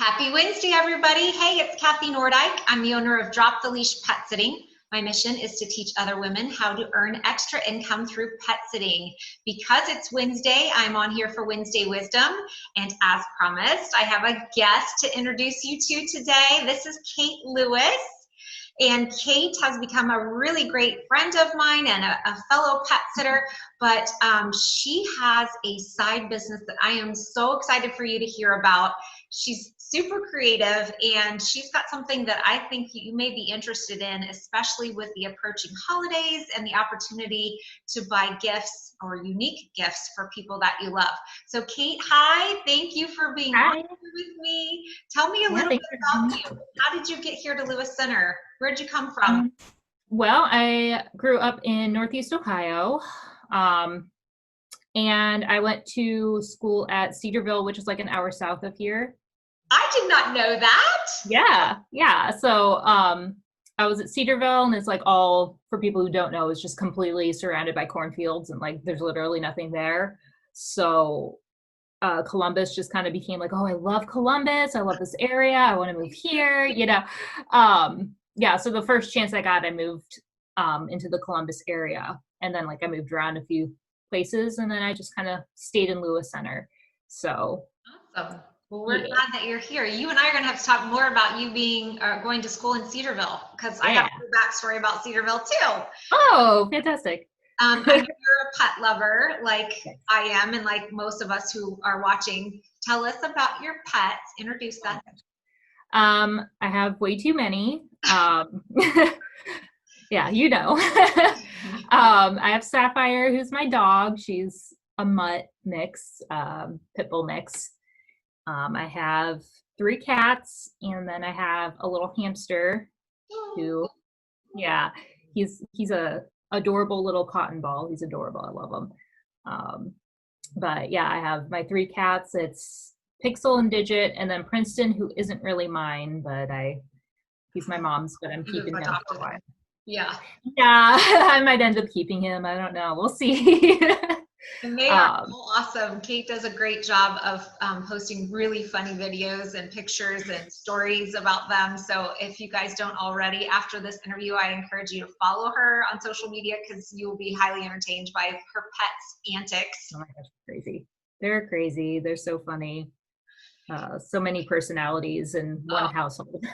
Happy Wednesday, everybody. Hey, it's Kathy Nordyke. I'm the owner of Drop the Leash Pet Sitting. My mission is to teach other women how to earn extra income through pet sitting. Because it's Wednesday, I'm on here for Wednesday Wisdom. And as promised, I have a guest to introduce you to today. This is Kait Lewis. And Kait has become a really great friend of mine and a fellow pet sitter, but she has a side business that I am so excited for you to hear about. She's super creative, and she's got something that I think you may be interested in, especially with the approaching holidays and the opportunity to buy gifts or unique gifts for people that you love. So Kait, hi, thank you for being on here with me. Tell me a little bit about you. How did you get here to Lewis Center? Where'd you come from? Well, I grew up in Northeast Ohio, and I went to school at Cedarville, which is like an hour south of here. I did not know that. Yeah. So I was at Cedarville, and it's like all, for people who don't know, it's just completely surrounded by cornfields, and like there's literally nothing there. So Columbus just kind of became like, oh, I love Columbus. I love this area. I want to move here, Yeah, so the first chance I got, I moved into the Columbus area, and then like I moved around a few places, and then I just kind of stayed in Lewis Center. So awesome. Well, we're glad that you're here. You and I are going to have to talk more about you being going to school in Cedarville, because I have a backstory about Cedarville too. Oh, fantastic. I know you're a pet lover like I am, and like most of us who are watching. Tell us about your pets. Introduce them. I have way too many. Yeah, I have Sapphire, who's my dog. She's a mutt mix, pit bull mix. I have 3 cats, and then I have a little hamster who, he's a adorable little cotton ball. He's adorable. I love him. But yeah, I have my 3 cats. It's Pixel and Digit, and then Princeton, who isn't really mine, but he's my mom's, but I'm keeping him for a while. Yeah, I might end up keeping him. I don't know. We'll see. And they are all awesome. Kait does a great job of posting really funny videos and pictures and stories about them. So if you guys don't already, after this interview, I encourage you to follow her on social media, because you will be highly entertained by her pets' antics. Oh my gosh, crazy. They're crazy. They're so funny. So many personalities in one household.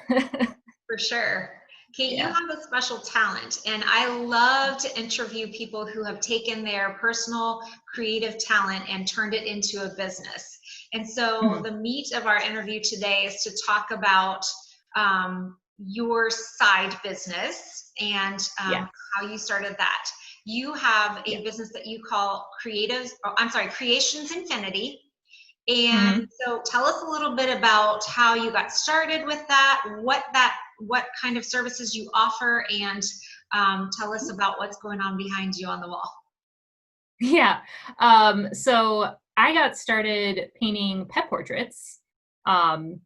For sure. Kait, you have a special talent, and I love to interview people who have taken their personal creative talent and turned it into a business. And so the meat of our interview today is to talk about your side business and how you started that. You have a business that you call Creations Infinity. And so tell us a little bit about how you got started with that, what kind of services you offer, and tell us about what's going on behind you on the wall. Yeah. So I got started painting pet portraits it's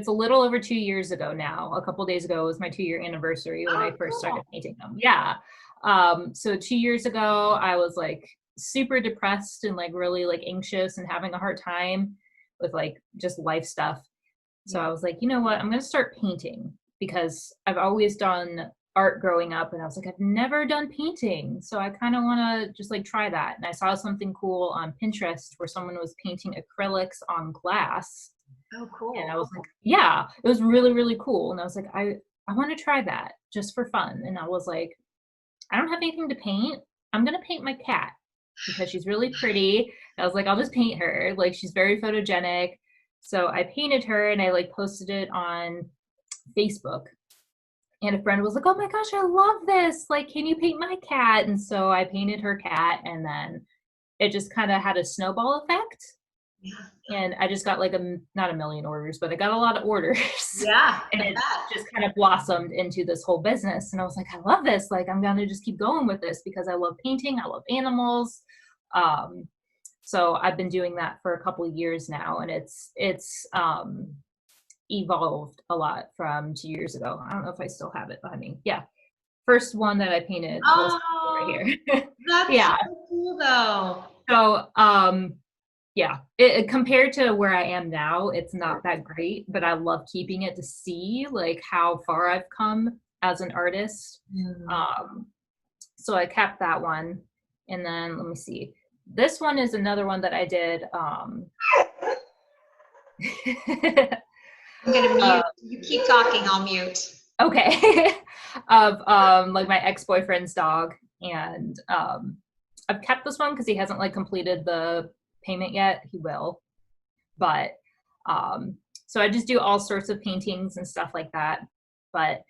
a little over 2 years ago now. A couple days ago was my 2-year anniversary when I first started painting them. Yeah. So 2 years ago, I was like super depressed and like really like anxious and having a hard time with like just life stuff. So I was like, you know what, I'm going to start painting, because I've always done art growing up, and I was like, I've never done painting. So I kind of want to just like try that. And I saw something cool on Pinterest where someone was painting acrylics on glass. Oh, cool. And I was like, yeah, it was really, really cool. And I was like, I want to try that just for fun. And I was like, I don't have anything to paint. I'm going to paint my cat because she's really pretty. I was like, I'll just paint her. Like, she's very photogenic. So I painted her, and I like posted it on Facebook. And a friend was like, oh my gosh, I love this. Like, can you paint my cat? And so I painted her cat, and then it just kind of had a snowball effect. Yeah. And I just got like not a million orders, but I got a lot of orders. Yeah. And it just kind of blossomed into this whole business. And I was like, I love this. Like, I'm going to just keep going with this because I love painting. I love animals. So I've been doing that for a couple of years now, and it's evolved a lot from 2 years ago. I don't know if I still have it, but I mean, yeah. First one that I painted was right here. That's so cool though. So Yeah, compared to where I am now, it's not that great, but I love keeping it to see like how far I've come as an artist. So I kept that one. And then let me see. This one is another one that I did. I'm gonna mute. You keep talking, I'll mute. Okay. Of like my ex-boyfriend's dog. And I've kept this one because he hasn't like completed the payment yet. He will. But so I just do all sorts of paintings and stuff like that. But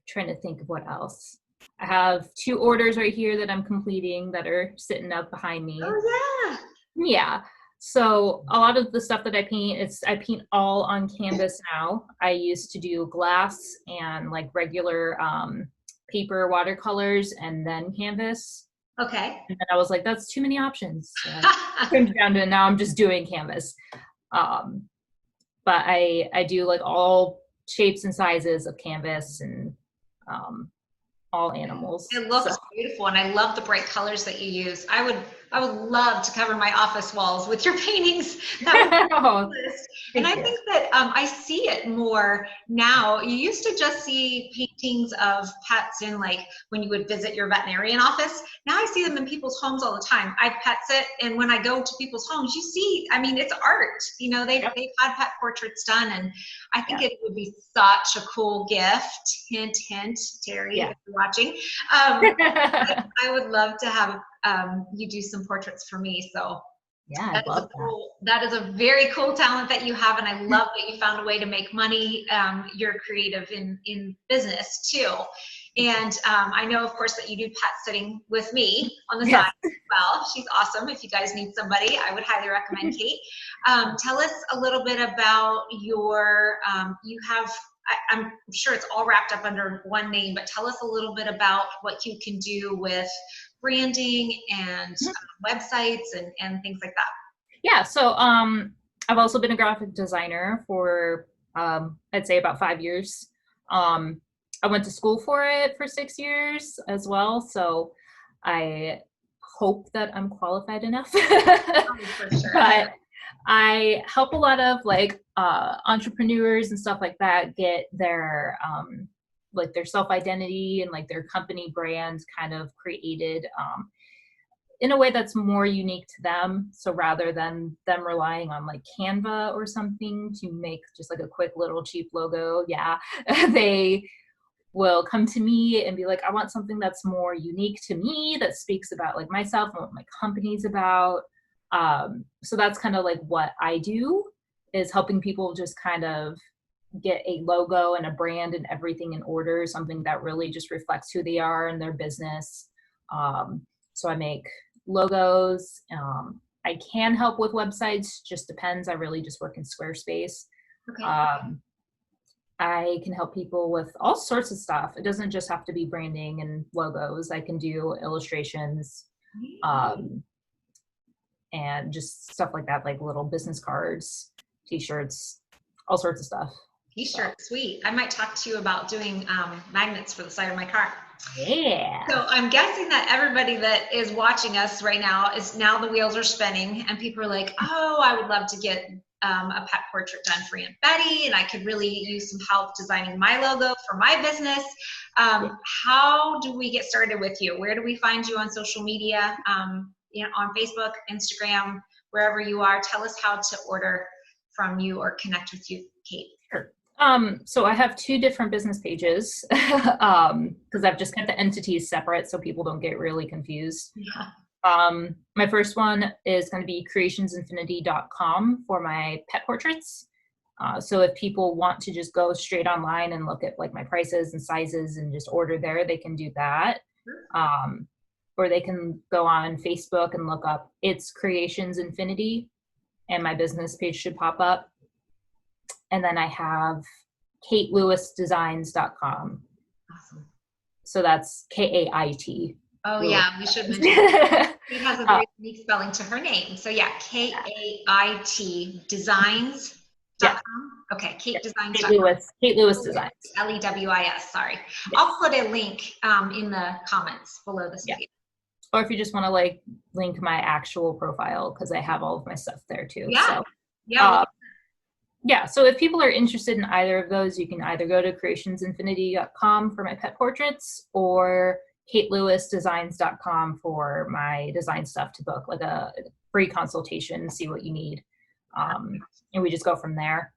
trying to think of what else. I have 2 orders right here that I'm completing that are sitting up behind me. Oh yeah. Yeah. So a lot of the stuff that I paint, I paint all on canvas now. I used to do glass and like regular paper watercolors and then canvas. Okay. And then I was like, that's too many options. So I trimmed down to now I'm just doing canvas. But I do like all shapes and sizes of canvas and all animals. It looks beautiful, and I love the bright colors that you use. I would love to cover my office walls with your paintings. That would be and I think that I see it more now. You used to just see paintings of pets in like when you would visit your veterinarian office. Now I see them in people's homes all the time. I pet sit, and when I go to people's homes, you see, I mean, it's art. You know, they've had pet portraits done, and I think it would be such a cool gift. Hint, hint, Terry, if you're watching. I would love to have you do some portraits for me. So yeah, that is a very cool talent that you have, and I love that you found a way to make money. You're creative in business too. And I know, of course, that you do pet sitting with me on the side as well. She's awesome. If you guys need somebody, I would highly recommend Kait. Tell us a little bit about your, you have, I'm sure it's all wrapped up under one name, but tell us a little bit about what you can do with branding and websites and things like that. Yeah, so I've also been a graphic designer for I'd say about 5 years. I went to school for it for 6 years as well, so I hope that I'm qualified enough. For sure. But I help a lot of like entrepreneurs and stuff like that get their like their self-identity and like their company brand kind of created in a way that's more unique to them. So rather than them relying on like Canva or something to make just like a quick little cheap logo, they will come to me and be like, I want something that's more unique to me, that speaks about like myself and what my company's about. So that's kind of like what I do, is helping people just kind of get a logo and a brand and everything in order, something that really just reflects who they are and their business. So I make logos. I can help with websites, just depends. I really just work in Squarespace. Okay. I can help people with all sorts of stuff. It doesn't just have to be branding and logos. I can do illustrations, and just stuff like that, like little business cards, t-shirts, all sorts of stuff. T-shirt, sweet. I might talk to you about doing magnets for the side of my car. Yeah. So I'm guessing that everybody that is watching us right now is now the wheels are spinning, and people are like, oh, I would love to get a pet portrait done for Aunt Betty, and I could really use some help designing my logo for my business. How do we get started with you? Where do we find you on social media? You know, on Facebook, Instagram, wherever you are. Tell us how to order from you or connect with you, Kait. Sure. So I have 2 different business pages because I've just kept the entities separate so people don't get really confused. Yeah. My first one is going to be creationsinfinity.com for my pet portraits. So if people want to just go straight online and look at like my prices and sizes and just order there, they can do that. Or they can go on Facebook and look up It's Creations Infinity, and my business page should pop up. And then I have KaitLewisDesigns.com. Awesome. So that's Kait. Oh yeah, we should mention that. Kait has a very unique spelling to her name. So yeah, Kait Designs.com. Yeah. Okay, KaitDesigns.com. Kait Lewis Designs. Lewis, sorry. Yes. I'll put a link in the comments below this video. Or if you just want to like link my actual profile, because I have all of my stuff there too. Yeah. So, Yeah. yeah. So if people are interested in either of those, you can either go to creationsinfinity.com for my pet portraits, or KaitLewisDesigns.com for my design stuff to book like a free consultation, see what you need. And we just go from there.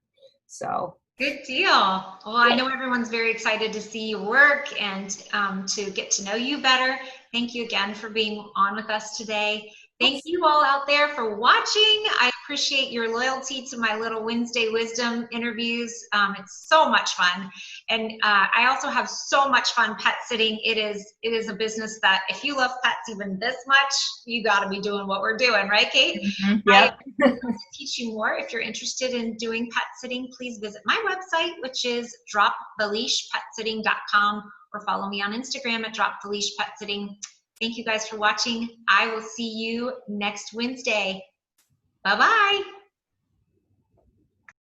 So good deal. Well, I know everyone's very excited to see your work and to get to know you better. Thank you again for being on with us today. Thank you all out there for watching. I appreciate your loyalty to my little Wednesday Wisdom interviews. It's so much fun. And I also have so much fun pet sitting. It is a business that if you love pets even this much, you got to be doing what we're doing, right, Kate? Mm-hmm. Yep. I would love to teach you more. If you're interested in doing pet sitting, please visit my website, which is droptheleashpetsitting.com, or follow me on Instagram at droptheleashpetsitting. Thank you guys for watching. I will see you next Wednesday. Bye-bye.